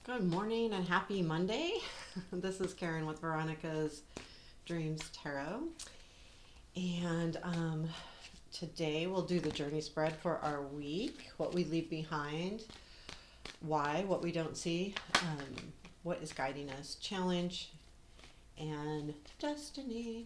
Good morning and happy Monday. This is Karen with Veronica's Dreams Tarot. And today we'll do the journey spread for our week, what we leave behind, why, what we don't see, what is guiding us, challenge, and destiny.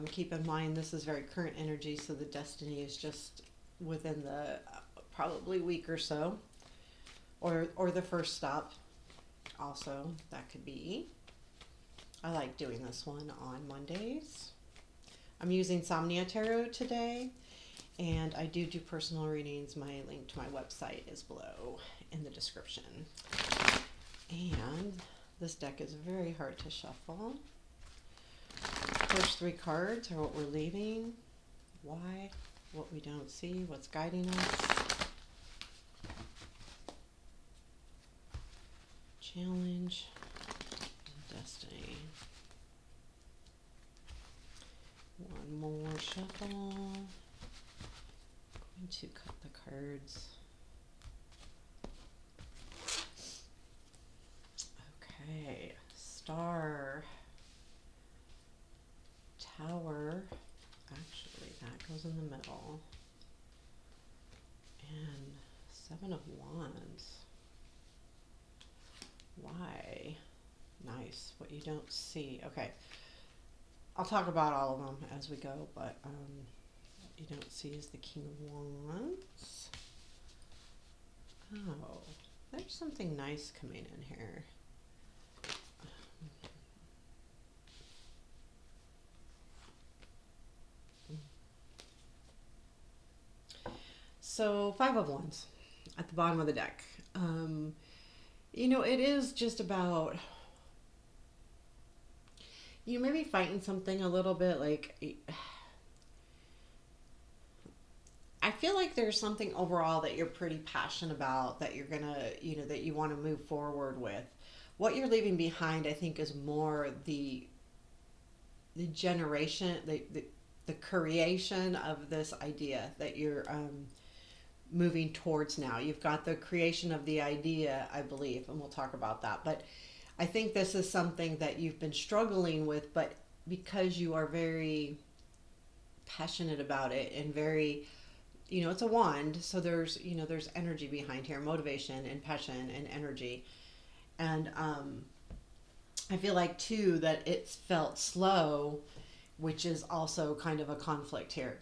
Keep in mind this is very current energy, so the destiny is just within the probably week or so, or the first stop. Also, that could be. I like doing this one on Mondays. I'm using Somnia Tarot today, and I do personal readings. My link to my website is below in the description. And this deck is very hard to shuffle. First three cards are what we're leaving, why, what we don't see, what's guiding us, challenge, and destiny. One more shuffle. Going to cut the cards. Okay, star, tower, actually that goes in the middle, and seven of wands. Why? Nice, what you don't see. Okay, I'll talk about all of them as we go, but what you don't see is the King of Wands. Oh, there's something nice coming in here. So, Five of Wands at the bottom of the deck. It is just about you maybe fighting something a little bit like I feel like there's something overall that you're pretty passionate about that you're gonna, that you want to move forward with. What you're leaving behind, I think, is more the generation, the creation of this idea that you're moving towards now. You've got the creation of the idea, I believe, and we'll talk about that. But I think this is something that you've been struggling with, but because you are very passionate about it and very, it's a wand, so there's energy behind here, motivation and passion and energy. And I feel like too that it's felt slow, which is also kind of a conflict here.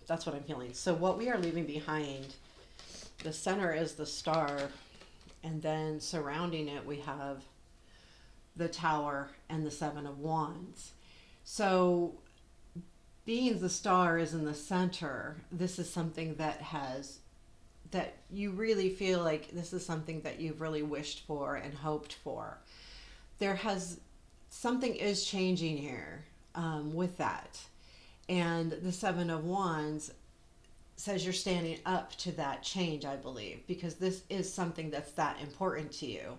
That's what I'm feeling. So what we are leaving behind, the center is the star, and then surrounding it we have the tower and the seven of wands. So being the star is in the center, this is something that you really feel like this is something that you've really wished for and hoped for. Something is changing here with that. And the seven of wands says you're standing up to that change, I believe, because this is something that's that important to you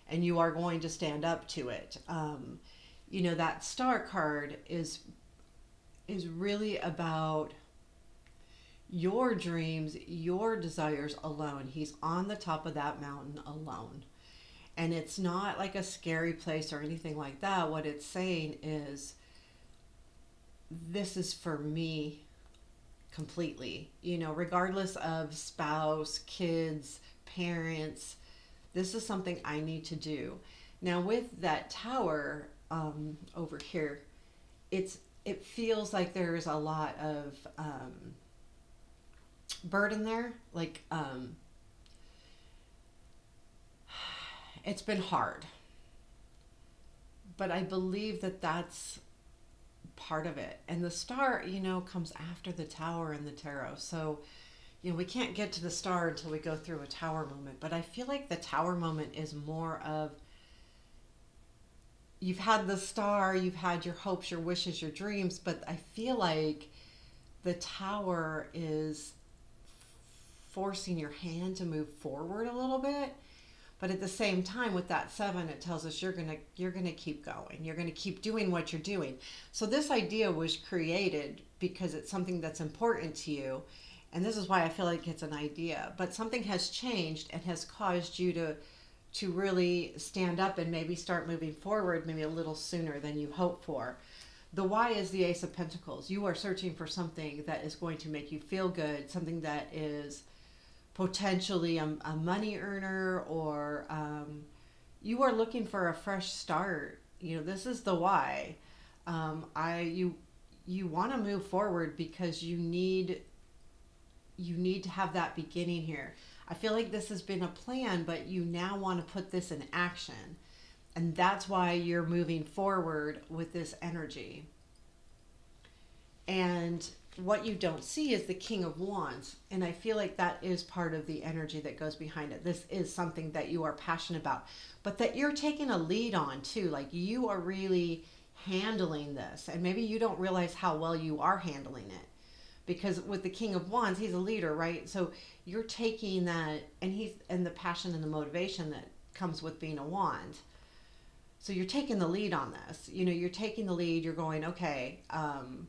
and you are going to stand up to it. That star card is really about your dreams, your desires alone. He's on the top of that mountain alone. And it's not like a scary place or anything like that. What it's saying is, this is for me completely. Regardless of spouse, kids, parents, this is something I need to do. Now, with that tower over here, it feels like there's a lot of burden there. Like, it's been hard. But I believe that that's part of it. And the star, comes after the tower in the tarot. So, we can't get to the star until we go through a tower moment. But I feel like the tower moment is more of, you've had the star, you've had your hopes, your wishes, your dreams, but I feel like the tower is forcing your hand to move forward a little bit. But at the same time, with that seven, it tells us you're gonna keep going. You're gonna keep doing what you're doing. So this idea was created because it's something that's important to you, and this is why I feel like it's an idea. But something has changed and has caused you to really stand up and maybe start moving forward maybe a little sooner than you hoped for. The why is the Ace of Pentacles. You are searching for something that is going to make you feel good, something that is potentially a money earner, or you are looking for a fresh start. You know, this is the why. You want to move forward because you need to have that beginning here. I feel like this has been a plan, but you now want to put this in action. And that's why you're moving forward with this energy. And what you don't see is the King of Wands. And I feel like that is part of the energy that goes behind it. This is something that you are passionate about, but that you're taking a lead on too. Like you are really handling this. And maybe you don't realize how well you are handling it. Because with the King of Wands, he's a leader, right? So you're taking that, and the passion and the motivation that comes with being a wand. So you're taking the lead on this. You know, you're taking the lead. You're going, okay, I'm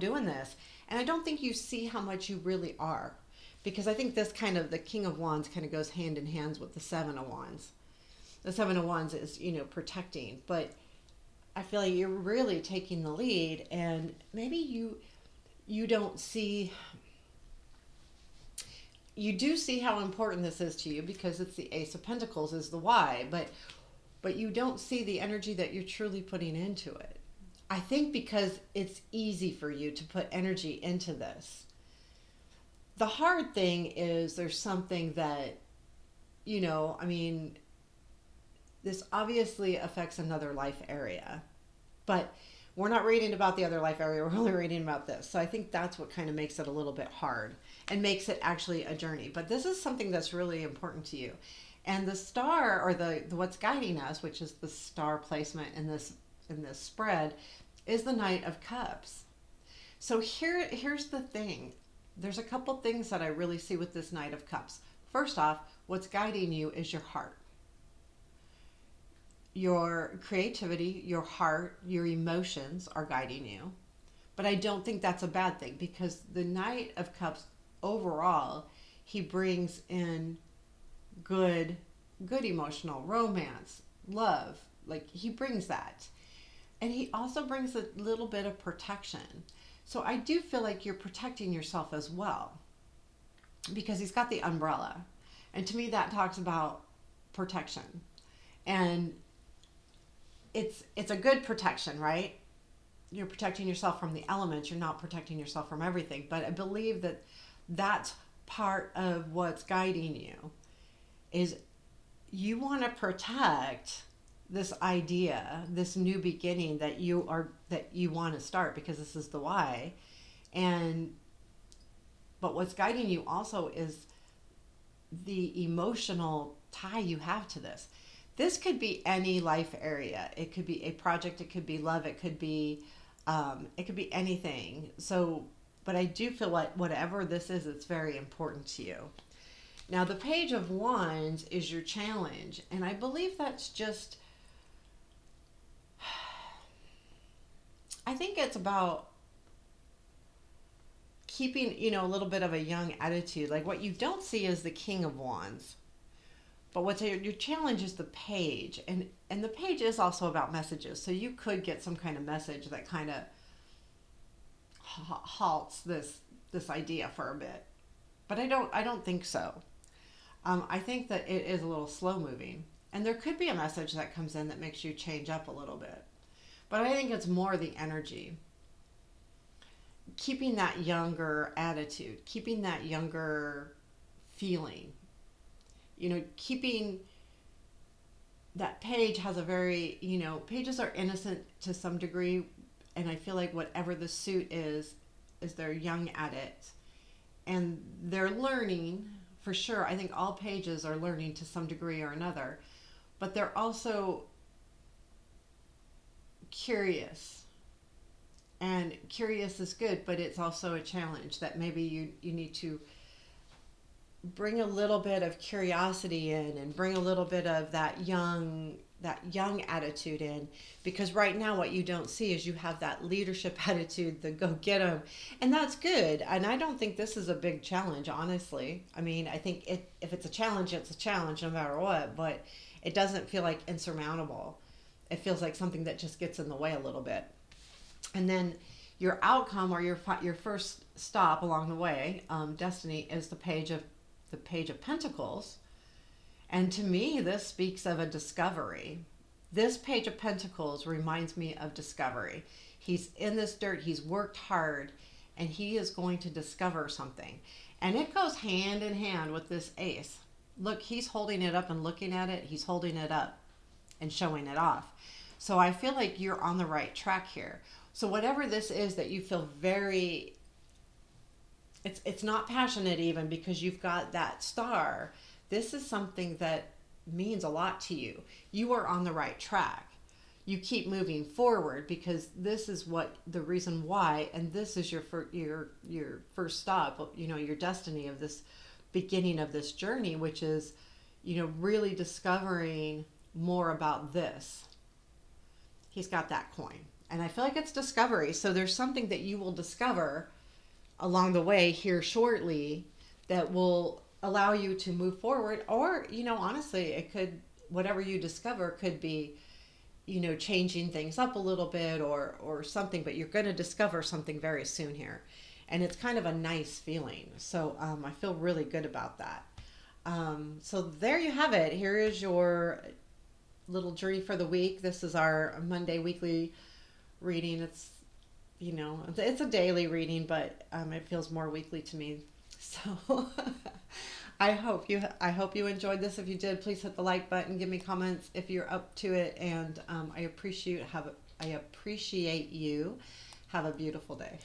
doing this. And I don't think you see how much you really are. Because I think the King of Wands kind of goes hand in hand with the Seven of Wands. The Seven of Wands is, protecting. But I feel like you're really taking the lead. And maybe you don't see, you do see how important this is to you because it's the Ace of Pentacles is the why, but you don't see the energy that you're truly putting into it. I think because it's easy for you to put energy into this. The hard thing is there's something that, this obviously affects another life area, but we're not reading about the other life area. We're only reading about this. So I think that's what kind of makes it a little bit hard and makes it actually a journey. But this is something that's really important to you. And the star, or the what's guiding us, which is the star placement in this spread, is the Knight of Cups. So here's the thing. There's a couple things that I really see with this Knight of Cups. First off, what's guiding you is your heart. Your creativity, your heart, your emotions are guiding you. But I don't think that's a bad thing because the Knight of Cups overall, he brings in good emotional romance, love. Like he brings that. And he also brings a little bit of protection. So I do feel like you're protecting yourself as well because he's got the umbrella. And to me that talks about protection. And it's a good protection, right? You're protecting yourself from the elements. You're not protecting yourself from everything. But I believe that that's part of what's guiding you is you want to protect this idea, this new beginning that you want to start because this is the why. But what's guiding you also is the emotional tie you have to this. This could be any life area. It could be a project. It could be love. It could be anything. So, but I do feel like whatever this is, it's very important to you. Now, the Page of Wands is your challenge. And I believe that's just, I think it's about keeping, a little bit of a young attitude. Like what you don't see is the King of Wands. But what's your challenge is the Page, and the Page is also about messages. So you could get some kind of message that kind of halts this idea for a bit. But I don't think so. I think that it is a little slow moving, and there could be a message that comes in that makes you change up a little bit. But I think it's more the energy. Keeping that younger attitude, keeping that younger feeling. Keeping that Page has a very, pages are innocent to some degree. And I feel like whatever the suit is they're young at it. And they're learning, for sure. I think all pages are learning to some degree or another. But they're also curious. And curious is good, but it's also a challenge that maybe you need to bring a little bit of curiosity in and bring a little bit of that young attitude in, because right now what you don't see is you have that leadership attitude, the go get 'em, and that's good. And I don't think this is a big challenge, honestly. I mean, I think if it's a challenge, it's a challenge no matter what, but it doesn't feel like insurmountable. It feels like something that just gets in the way a little bit. And then your outcome, or your first stop along the way, destiny, is the page of pentacles. And to me, this speaks of a discovery. This page of pentacles reminds me of discovery. He's in this dirt, he's worked hard, and he is going to discover something. And it goes hand in hand with this ace. Look, he's holding it up and looking at it, he's holding it up and showing it off. So I feel like you're on the right track here. So whatever this is that you feel very, it's not passionate even, because you've got that star. This is something that means a lot to you. You are on the right track. You keep moving forward because this is what the reason why, and this is your first stop, your destiny of this beginning of this journey, which is, really discovering more about this. He's got that coin. And I feel like it's discovery. So there's something that you will discover along the way here shortly that will allow you to move forward. Or, honestly, it could, whatever you discover could be, changing things up a little bit, or something, but you're going to discover something very soon here. And it's kind of a nice feeling. So I feel really good about that. So there you have it. Here is your little journey for the week. This is our Monday weekly reading. It's a daily reading, but it feels more weekly to me. So I hope you enjoyed this. If you did, please hit the like button, give me comments if you're up to it, and I appreciate you. Have a beautiful day.